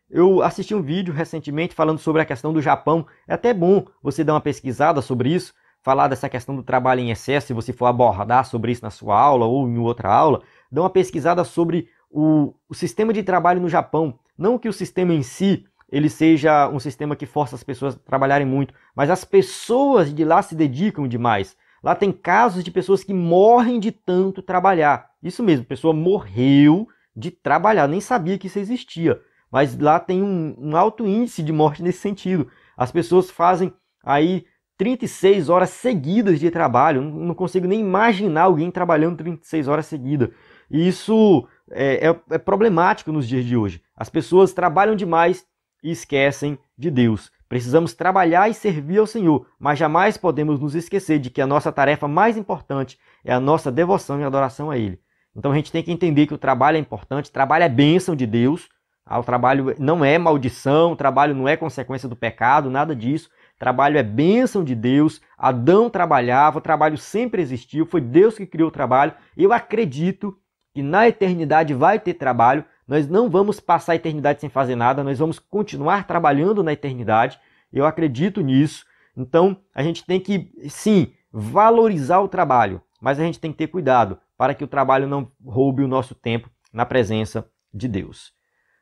Eu assisti um vídeo recentemente falando sobre a questão do Japão. É até bom você dar uma pesquisada sobre isso, falar dessa questão do trabalho em excesso, se você for abordar sobre isso na sua aula ou em outra aula. Dá uma pesquisada sobre o sistema de trabalho no Japão. Não que o sistema em si ele seja um sistema que força as pessoas a trabalharem muito, mas as pessoas de lá se dedicam demais. Lá tem casos de pessoas que morrem de tanto trabalhar. Isso mesmo, a pessoa morreu de trabalhar, nem sabia que isso existia. Mas lá tem um alto índice de morte nesse sentido. As pessoas fazem aí 36 horas seguidas de trabalho. Não consigo nem imaginar alguém trabalhando 36 horas seguidas. E isso é problemático nos dias de hoje. As pessoas trabalham demais e esquecem de Deus. Precisamos trabalhar e servir ao Senhor, mas jamais podemos nos esquecer de que a nossa tarefa mais importante é a nossa devoção e adoração a Ele. Então a gente tem que entender que o trabalho é importante, o trabalho é bênção de Deus, o trabalho não é maldição, o trabalho não é consequência do pecado, nada disso. O trabalho é bênção de Deus, Adão trabalhava, o trabalho sempre existiu, foi Deus que criou o trabalho. Eu acredito que na eternidade vai ter trabalho, nós não vamos passar a eternidade sem fazer nada, nós vamos continuar trabalhando na eternidade, eu acredito nisso. Então a gente tem que, sim, valorizar o trabalho, mas a gente tem que ter cuidado para que o trabalho não roube o nosso tempo na presença de Deus.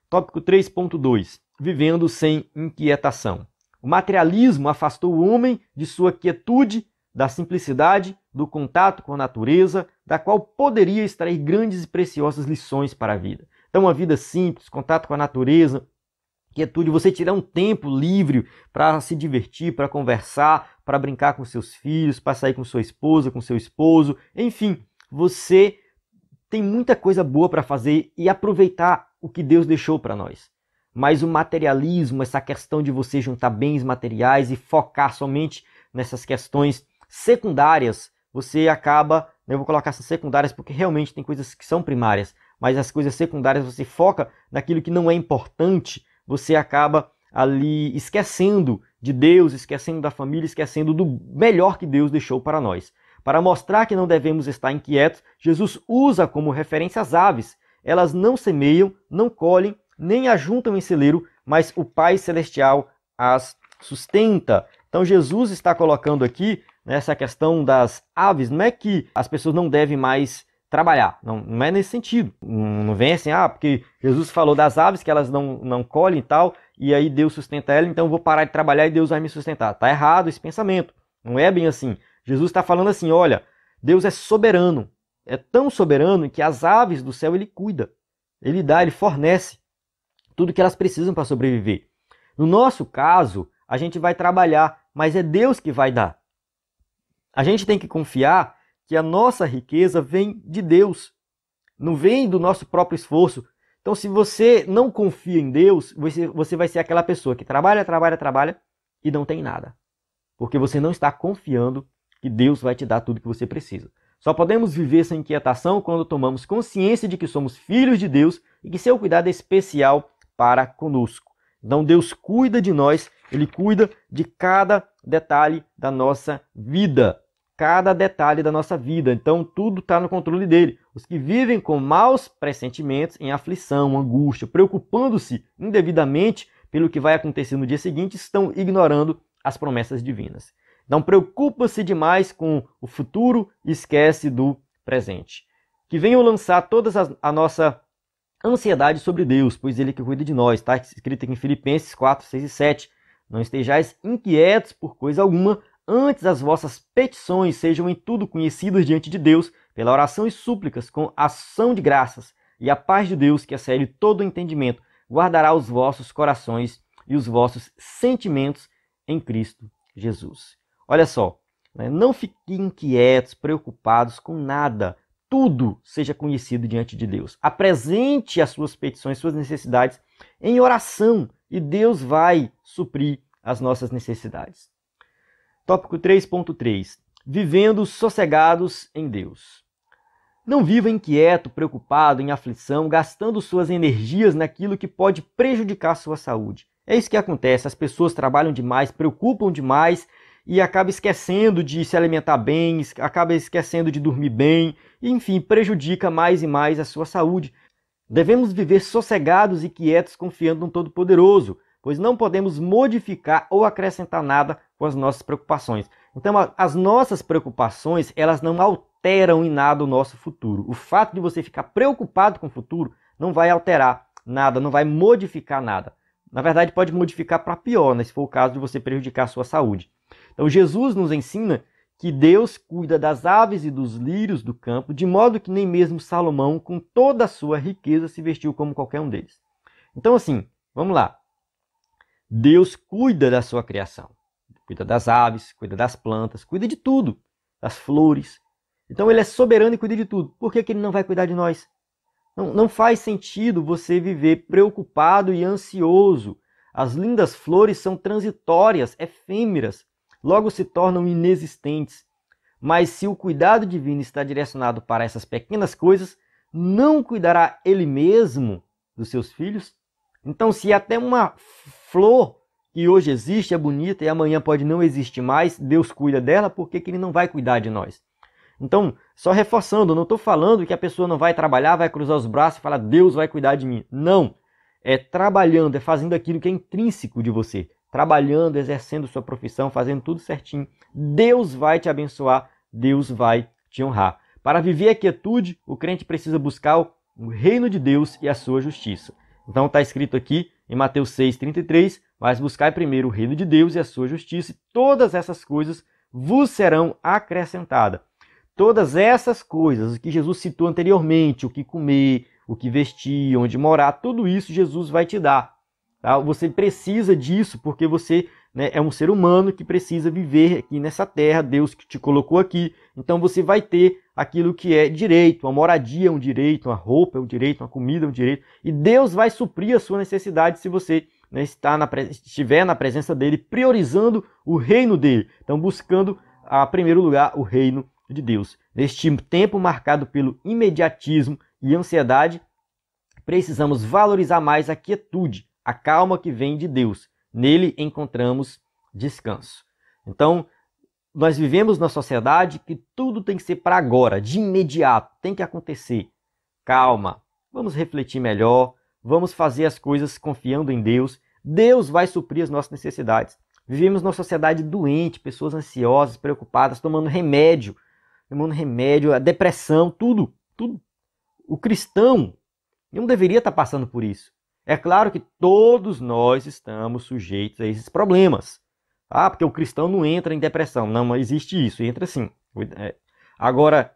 Tópico 3.2. Vivendo sem inquietação. O materialismo afastou o homem de sua quietude, da simplicidade, do contato com a natureza, da qual poderia extrair grandes e preciosas lições para a vida. Então, uma vida simples, contato com a natureza, quietude, você tirar um tempo livre para se divertir, para conversar, para brincar com seus filhos, para sair com sua esposa, com seu esposo, enfim, você tem muita coisa boa para fazer e aproveitar o que Deus deixou para nós. Mas o materialismo, essa questão de você juntar bens materiais e focar somente nessas questões secundárias, você acaba, eu vou colocar essas secundárias porque realmente tem coisas que são primárias, mas as coisas secundárias você foca naquilo que não é importante, você acaba ali esquecendo de Deus, esquecendo da família, esquecendo do melhor que Deus deixou para nós. Para mostrar que não devemos estar inquietos, Jesus usa como referência as aves. Elas não semeiam, não colhem, nem ajuntam em celeiro, mas o Pai Celestial as sustenta. Então Jesus está colocando aqui nessa questão das aves, não é que as pessoas não devem mais trabalhar, não é nesse sentido. Não vem assim, porque Jesus falou das aves que elas não colhem e tal, e aí Deus sustenta ela, então eu vou parar de trabalhar e Deus vai me sustentar. Está errado esse pensamento, não é bem assim. Jesus está falando assim, olha, Deus é soberano, é tão soberano que as aves do céu Ele cuida, Ele dá, Ele fornece tudo que elas precisam para sobreviver. No nosso caso, a gente vai trabalhar, mas é Deus que vai dar. A gente tem que confiar que a nossa riqueza vem de Deus, não vem do nosso próprio esforço. Então, se você não confia em Deus, você vai ser aquela pessoa que trabalha e não tem nada. Porque você não está confiando que Deus vai te dar tudo que você precisa. Só podemos viver sem inquietação quando tomamos consciência de que somos filhos de Deus e que seu cuidado é especial para conosco. Então Deus cuida de nós, Ele cuida de cada detalhe da nossa vida. Cada detalhe da nossa vida. Então tudo está no controle dele. Os que vivem com maus pressentimentos, em aflição, angústia, preocupando-se indevidamente pelo que vai acontecer no dia seguinte, estão ignorando as promessas divinas. Não preocupa-se demais com o futuro e esquece do presente. Que venham lançar toda a nossa ansiedade sobre Deus, pois Ele que cuida de nós. Está escrito aqui em Filipenses 4, 6 e 7. Não estejais inquietos por coisa alguma, antes as vossas petições sejam em tudo conhecidas diante de Deus, pela oração e súplicas, com ação de graças. E a paz de Deus, que excede todo o entendimento, guardará os vossos corações e os vossos sentimentos em Cristo Jesus. Olha só, não fiquem inquietos, preocupados com nada. Tudo seja conhecido diante de Deus. Apresente as suas petições, suas necessidades em oração e Deus vai suprir as nossas necessidades. Tópico 3.3. Vivendo sossegados em Deus. Não viva inquieto, preocupado, em aflição, gastando suas energias naquilo que pode prejudicar a sua saúde. É isso que acontece, as pessoas trabalham demais, preocupam demais e acabam esquecendo de se alimentar bem, acabam esquecendo de dormir bem, e, enfim, prejudica mais e mais a sua saúde. Devemos viver sossegados e quietos, confiando no Todo-Poderoso, pois não podemos modificar ou acrescentar nada com as nossas preocupações. Então, as nossas preocupações, elas não alteram em nada o nosso futuro. O fato de você ficar preocupado com o futuro não vai alterar nada, não vai modificar nada. Na verdade, pode modificar para pior, né, se for o caso de você prejudicar a sua saúde. Então, Jesus nos ensina que Deus cuida das aves e dos lírios do campo, de modo que nem mesmo Salomão, com toda a sua riqueza, se vestiu como qualquer um deles. Então, assim, vamos lá. Deus cuida da sua criação. Cuida das aves, cuida das plantas, cuida de tudo, das flores. Então, Ele é soberano e cuida de tudo. Por que Ele não vai cuidar de nós? Não faz sentido você viver preocupado e ansioso. As lindas flores são transitórias, efêmeras, logo se tornam inexistentes. Mas se o cuidado divino está direcionado para essas pequenas coisas, não cuidará Ele mesmo dos seus filhos? Então, se até uma flor que hoje existe, é bonita e amanhã pode não existir mais, Deus cuida dela, por que Ele não vai cuidar de nós? Então, só reforçando, eu não estou falando que a pessoa não vai trabalhar, vai cruzar os braços e falar, Deus vai cuidar de mim. Não, é trabalhando, é fazendo aquilo que é intrínseco de você. Trabalhando, exercendo sua profissão, fazendo tudo certinho. Deus vai te abençoar, Deus vai te honrar. Para viver a quietude, o crente precisa buscar o reino de Deus e a sua justiça. Então está escrito aqui em Mateus 6,33, mas buscai primeiro o reino de Deus e a sua justiça, e todas essas coisas vos serão acrescentadas. Todas essas coisas, o que Jesus citou anteriormente, o que comer, o que vestir, onde morar, tudo isso Jesus vai te dar. Tá? Você precisa disso porque você, né, é um ser humano que precisa viver aqui nessa terra, Deus que te colocou aqui. Então você vai ter aquilo que é direito, uma moradia é um direito, uma roupa é um direito, uma comida é um direito. E Deus vai suprir a sua necessidade se você, né, estiver na presença dele, priorizando o reino dele. Então buscando, em primeiro lugar, o reino de Deus. Neste tempo marcado pelo imediatismo e ansiedade, precisamos valorizar mais a quietude, a calma que vem de Deus. Nele encontramos descanso. Então, nós vivemos numa sociedade que tudo tem que ser para agora, de imediato, tem que acontecer. Calma, vamos refletir melhor, vamos fazer as coisas confiando em Deus. Deus vai suprir as nossas necessidades. Vivemos numa sociedade doente, pessoas ansiosas, preocupadas, tomando remédio, a depressão, tudo. O cristão não deveria estar passando por isso. É claro que todos nós estamos sujeitos a esses problemas. Porque o cristão não entra em depressão. Não existe isso, entra sim. Agora,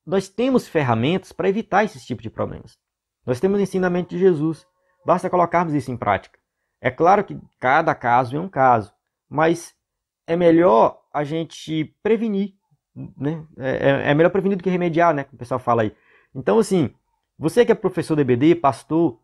nós temos ferramentas para evitar esse tipo de problemas. Nós temos o ensinamento de Jesus. Basta colocarmos isso em prática. É claro que cada caso é um caso, mas é melhor a gente prevenir. Né? É melhor prevenir do que remediar, né? Que o pessoal fala aí. Então, assim, você que é professor de EBD, pastor,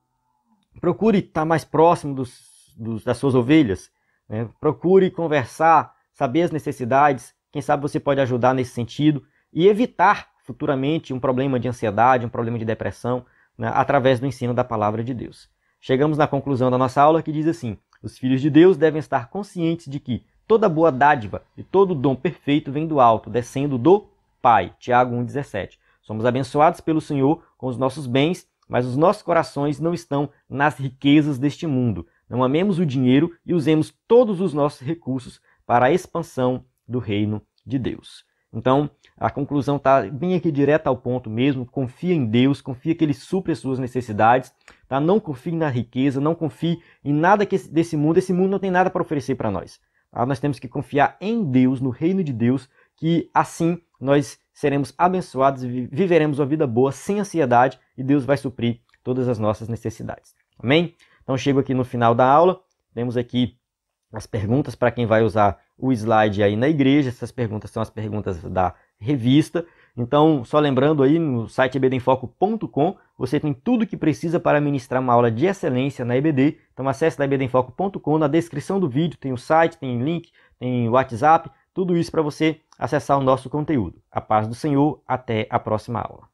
procure estar mais próximo das suas ovelhas, né? Procure conversar, saber as necessidades. Quem sabe você pode ajudar nesse sentido e evitar futuramente um problema de ansiedade, um problema de depressão, né? Através do ensino da palavra de Deus. Chegamos na conclusão da nossa aula que diz assim: os filhos de Deus devem estar conscientes de que toda boa dádiva e todo dom perfeito vem do alto, descendo do Pai. Tiago 1,17. Somos abençoados pelo Senhor com os nossos bens, mas os nossos corações não estão nas riquezas deste mundo. Não amemos o dinheiro e usemos todos os nossos recursos para a expansão do reino de Deus. Então, a conclusão está bem aqui direto ao ponto mesmo. Confia em Deus, confia que Ele supre as suas necessidades. Tá? Não confie na riqueza, não confie em nada desse mundo. Esse mundo não tem nada para oferecer para nós. Nós temos que confiar em Deus, no reino de Deus, que assim nós seremos abençoados e viveremos uma vida boa, sem ansiedade, e Deus vai suprir todas as nossas necessidades. Amém? Então chego aqui no final da aula, temos aqui as perguntas para quem vai usar o slide aí na igreja. Essas perguntas são as perguntas da revista. Então, só lembrando aí, no site ebdenfoco.com, você tem tudo que precisa para ministrar uma aula de excelência na EBD. Então acesse lá ebdenfoco.com, na descrição do vídeo tem o site, tem link, tem o WhatsApp, tudo isso para você acessar o nosso conteúdo. A paz do Senhor, até a próxima aula.